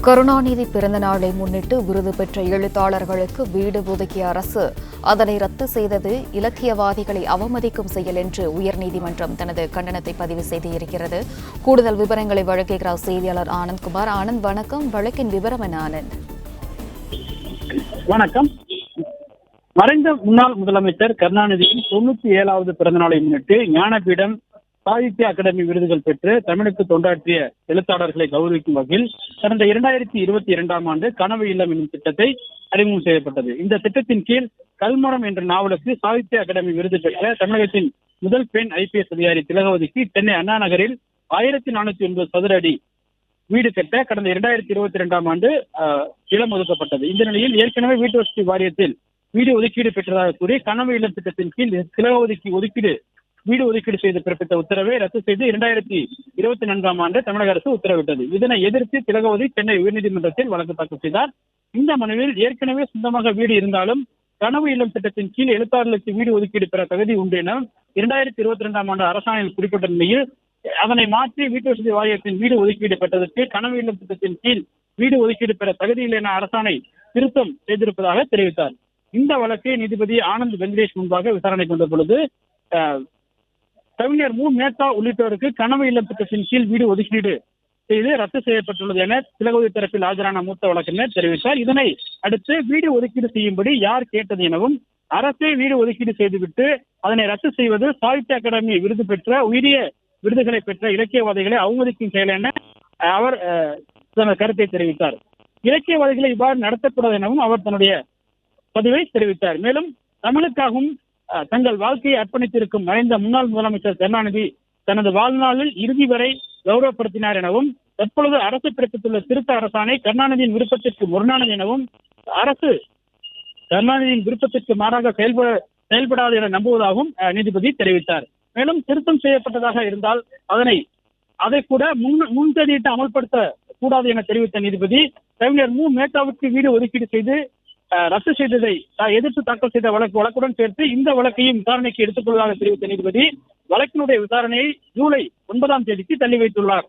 கருணாநிதி பிறந்த நாளை முன்னிட்டு விருது பெற்ற எழுத்தாளர்களுக்கு வீடு ஒதுக்கிய அரசு அதனை ரத்து செய்தது இலக்கியவாதிகளை அவமதிக்கும் செயல் என்று உயர்நீதிமன்றம் தனது கண்டனத்தை பதிவு செய்திருக்கிறது. கூடுதல் விவரங்களை வழங்குகிறார் செய்தியாளர் ஆனந்த்குமார். ஆனந்த், வணக்கம். வழக்கின் விவரம் என்ன ஆனந்த்? வணக்கம். மறைந்த முன்னாள் முதலமைச்சர் கருணாநிதியின் 97வது பிறந்த நாளை முன்னிட்டு ஞானபீடம், சாகித்ய அகாடமி விருதுகள் பெற்று தமிழுக்கு தொண்டாற்றிய எழுத்தாளர்களை கௌரவிக்கும் வகையில் கடந்த 2022ஆம் ஆண்டு கனவு இல்லம் என்னும் திட்டத்தை அறிமுகம் செய்யப்பட்டது. இந்த திட்டத்தின் கீழ் கல்மரம் என்ற நாவலுக்கு சாகித்ய அகாடமி விருது பெற்ற தமிழகத்தின் முதல் பெண் IPS அதிகாரி திலகவதிக்கு சென்னை அண்ணா நகரில் 1409 சதுர அடி வீடு கட்ட கடந்த 2022ஆம் ஆண்டு இடம் ஒதுக்கப்பட்டது. இந்த நிலையில் ஏற்கனவே வீட்டு வசதி வாரியத்தில் வீடு ஒதுக்கீடு பெற்றதாக கூறி கனவு இல்லம் திட்டத்தின் கீழ் திலகவதிக்கு வீடு ஒதுக்கீடு செய்து பிறப்பித்த உத்தரவை ரத்து செய்து 2024ஆம் ஆண்டு தமிழக அரசு உத்தரவிட்டது. இதனை எதிர்த்து திலகவதி சென்னை உயர்நீதிமன்றத்தில் வழக்கு தாக்கல் செய்தார். இந்த மனுவில் ஏற்கனவே சொந்தமாக வீடு இருந்தாலும் கனவு இல்லம் திட்டத்தின் கீழ் எழுத்தாளர்களுக்கு வீடு ஒதுக்கீடு பெற தகுதி உண்டு என 2022ஆம் ஆண்டு அரசாணையில் குறிப்பிட்ட நிலையில் அதனை மாற்றி வீட்டு வசதி வாரியத்தின் வீடு ஒதுக்கீடு பெற்றதற்கு கனவு இல்லம் திட்டத்தின் கீழ் வீடு ஒதுக்கீடு பெற தகுதியில்லை என அரசாணை திருத்தம் செய்திருப்பதாக தெரிவித்தார். இந்த வழக்கை நீதிபதி ஆனந்த் வெங்கடேஷ் முன்பாக விசாரணை கொண்ட பொழுது கவிஞர் மு. மேத்தா உள்ளிட்டோருக்கு கனவு இல்லம் திட்டத்தின் கீழ் வீடு ஒதுக்கீடு செய்து ரத்து செய்யப்பட்டுள்ளது என திலகவதி தரப்பில் ஆஜரான மூத்த வழக்கறிஞர் தெரிவித்தார். இதனை அடுத்து வீடு ஒதுக்கீடு செய்யும்படி யார் கேட்டது எனவும் அரசே வீடு ஒதுக்கீடு செய்துவிட்டு அதனை ரத்து செய்வது சாகித்ய அகாடமி விருது பெற்ற உயரிய விருதுகளை பெற்ற இலக்கியவாதிகளை அவமதிக்கும் செயல் என அவர் தனது கருத்தை தெரிவித்தார். இலக்கியவாதிகளை இவ்வாறு நடத்தக்கூடாது எனவும் அவர் தன்னுடைய பதிவை தெரிவித்தார். மேலும் தமிழுக்காகவும் தங்கள் வாழ்க்கையை அர்ப்பணித்திருக்கும் மறைந்த முன்னாள் முதலமைச்சர் கருணாநிதி தனது வாழ்நாளில் இறுதி வரை கௌரவப்படுத்தினார் எனவும் தற்பொழுது அரசு பிறப்பித்துள்ள திருத்த அரசாணை கருணாநிதியின் விருப்பத்திற்கு முரணானது எனவும் அரசு கருணாநிதியின் விருப்பத்திற்கு மாறாக செயல்படாது என நம்புவதாகவும் நீதிபதி தெரிவித்தார். மேலும் திருத்தம் செய்யப்பட்டதாக இருந்தால் அதை கூட முன்தேதியிட்டு அமல்படுத்த கூடாது என தெரிவித்த நீதிபதி கவிஞர் மு. மேத்தாவுக்கு வீடு ஒதுக்கீடு செய்து ரத்து செய்ததை எதிர்த்து தாக்கல் செய்த வழக்குடன் சேர்த்து இந்த வழக்கையும் விசாரணைக்கு எடுத்துக் கொள்வதாக தெரிவித்த நீதிபதி வழக்கினுடைய விசாரணையை ஜூலை 9ஆம் தேதிக்கு தள்ளி வைத்துள்ளார்.